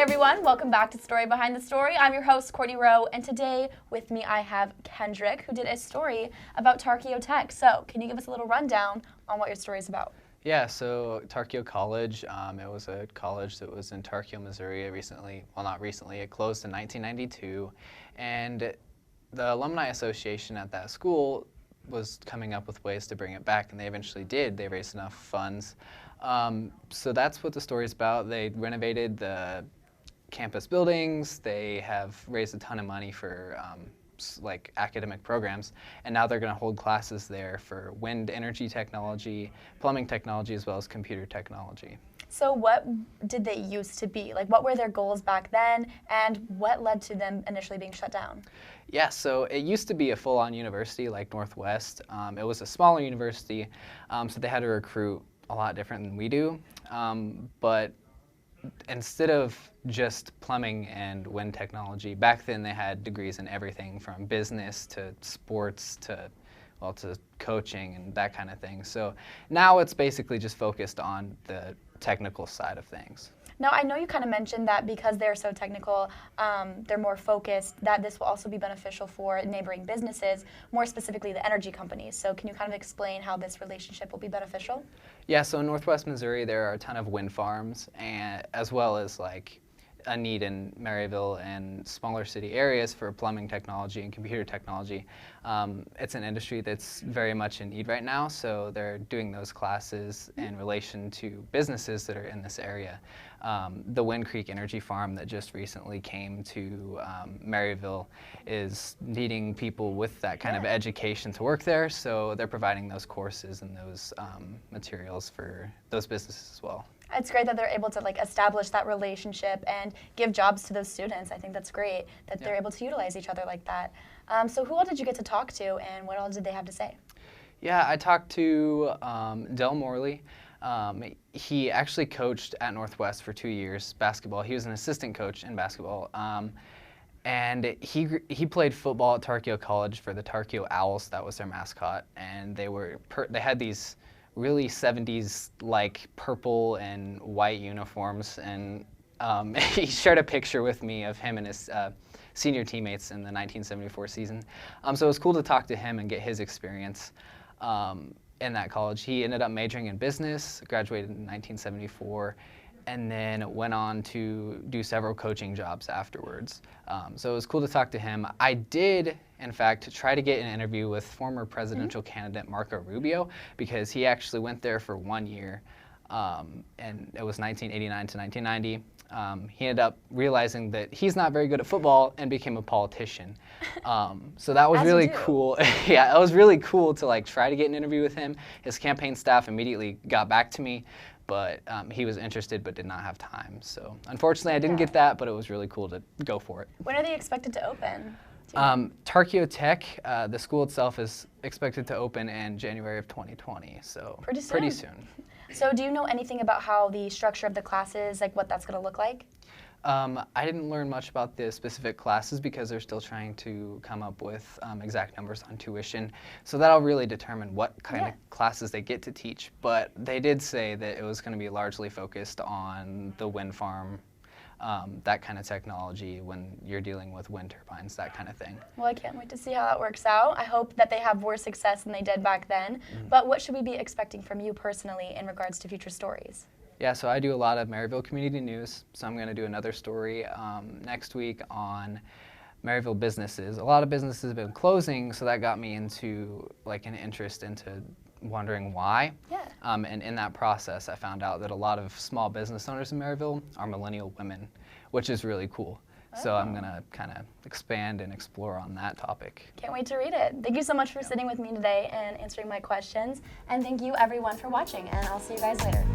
everyone, welcome back to Story Behind the Story. I'm your host, Courtney Rowe, and today with me I have Kendrick, who did a story about Tarkio Tech. So, can you give us a little rundown on what your story is about? Yeah, so Tarkio College, it was a college that was in Tarkio, Missouri recently. Well, not recently, it closed in 1992. And the Alumni Association at that school was coming up with ways to bring it back, and they eventually did. They raised enough funds. So that's what the story's about. They renovated the campus buildings. They have raised a ton of money for like academic programs, and now they're going to hold classes there for wind energy technology, plumbing technology, as well as computer technology. So what did they used to be? Like, what were their goals back then, and what led to them initially being shut down? Yeah, so it used to be a full-on university like Northwest. It was a smaller university, so they had to recruit a lot different than we do, but instead of just plumbing and wind technology, back then they had degrees in everything from business to sports to coaching and that kind of thing. So now it's basically just focused on the technical side of things. Now, I know you kind of mentioned that because they're so technical, they're more focused, that this will also be beneficial for neighboring businesses, more specifically the energy companies. So can you kind of explain how this relationship will be beneficial? Yeah, so in Northwest Missouri, there are a ton of wind farms, and as well as like a need in Maryville and smaller city areas for plumbing technology and computer technology. It's an industry that's very much in need right now, so they're doing those classes in relation to businesses that are in this area. The Wind Creek Energy Farm that just recently came to Maryville is needing people with that kind of education to work there, so they're providing those courses and those materials for those businesses as well. It's great that they're able to establish that relationship and give jobs to those students. I think that's great that they're able to utilize each other like that. So who all did you get to talk to, and what all did they have to say? Yeah, I talked to Del Morley. He actually coached at Northwest for 2 years basketball. He was an assistant coach in basketball. And he played football at Tarkio College for the Tarkio Owls. That was their mascot. And they had these really 70s like purple and white uniforms, and he shared a picture with me of him and his senior teammates in the 1974 season. So it was cool to talk to him and get his experience in that college. He ended up majoring in business, graduated in 1974, and then went on to do several coaching jobs afterwards. So it was cool to talk to him. I did, in fact, try to get an interview with former presidential candidate Marco Rubio, because he actually went there for 1 year, and it was 1989 to 1990. He ended up realizing that he's not very good at football and became a politician. So that was really cool. Yeah, it was really cool to try to get an interview with him. His campaign staff immediately got back to me, but he was interested but did not have time. So unfortunately I didn't get that, but it was really cool to go for it. When are they expected to open? Tarkio Tech, the school itself is expected to open in January of 2020, so pretty soon. So do you know anything about how the structure of the classes, what that's going to look like? I didn't learn much about the specific classes because they're still trying to come up with exact numbers on tuition. So that'll really determine what kind of classes they get to teach. But they did say that it was going to be largely focused on the wind farm, that kind of technology when you're dealing with wind turbines, that kind of thing. Well, I can't wait to see how that works out. I hope that they have more success than they did back then. But what should we be expecting from you personally in regards to future stories? Yeah, so I do a lot of Maryville community news, so I'm going to do another story next week on Maryville businesses. A lot of businesses have been closing, so that got me into an interest into wondering why. Yeah. And in that process, I found out that a lot of small business owners in Maryville are millennial women, which is really cool. So I'm going to kind of expand and explore on that topic. Can't wait to read it. Thank you so much for sitting with me today and answering my questions. And thank you everyone for watching, and I'll see you guys later.